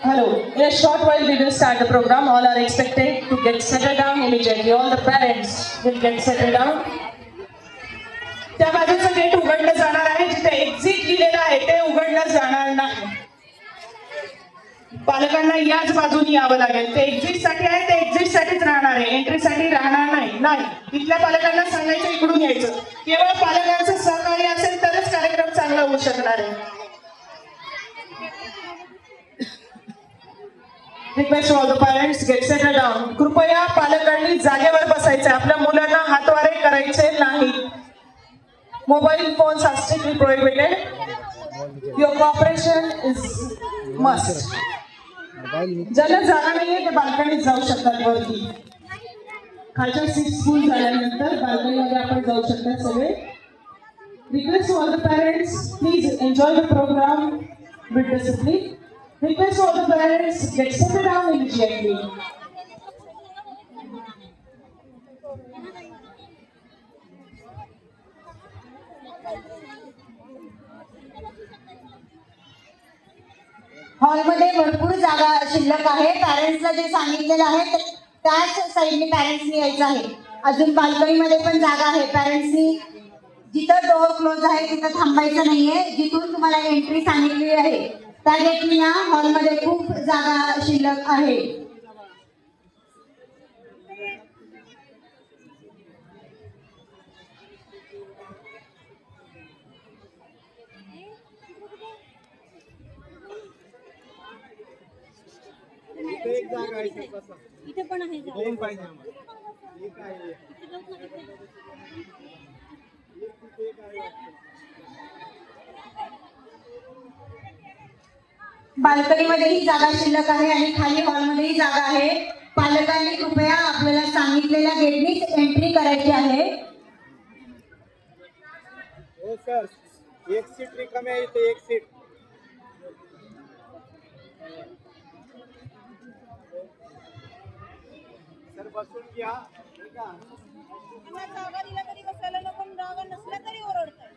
Hello. In a short while, we will start the program. All are expected to get settled down immediately. All the parents will get settled down. त्या बाजूचं gate उघडलं जाणार आहे. जिथे exit लिहिलेलं आहे ते उघडलं जाणार नाही. पालकांना याच बाजूने यावं लागेल. ते एक्झिट साठी आहे, ते एक्झिट साठीच राहणार आहे, एंट्री साठी राहणार नाही. तिथल्या पालकांना सांगायचं इकडून यायचं. केवळ पालकांचं सहकार्य असेल तरच कार्यक्रम चांगला होऊ शकणार आहे. Request to all the parents get settled down. कृपया पालकांनी जागेवर बसायचे. आपल्या मुलांना हातवारे करायचे नाही. Mobile phones are strictly prohibited. Your cooperation is must. ज्याला जागा नाहीये ते बाल्कनीत जाऊ शकतात वरती. खालच्या सीट्स फुल झाल्यानंतर बाल्कनीमध्ये आपण जाऊ शकतात सगळे. Request to all the parents, please enjoy the program with discipline. Request to all the parents, get settled down immediately. हॉलमध्ये भरपूर जागा शिल्लक आहे. पॅरेंट्सला जे सांगितलेलं आहे त्याच साईडने पॅरेंट्सनी यायचं आहे. अजून बाल्कनीमध्ये पण जागा आहे. पॅरेंट्सनी जिथं डोअर क्लोज आहे तिथं थांबायचं नाहीये. जिथून तुम्हाला एंट्री सांगितलेली आहे त्या गेटनी या. हॉलमध्ये खूप जागा शिल्लक आहे. इथे पण आहे दोन पाहिजे बाल्कनीमध्येही जागा शिल्लक आहे आणि खाली हॉलमध्येही जागा आहे. पालकांनी कृपया आपल्याला सांगितलेल्या गेटनीच एंट्री करायची आहे. हो सर, एक सीट रिकामी आहे इथे, एक सीट. सर बसून घ्या. जागा दिला तरी बसायला नको, जागा नसल्या तरी ओरडतात.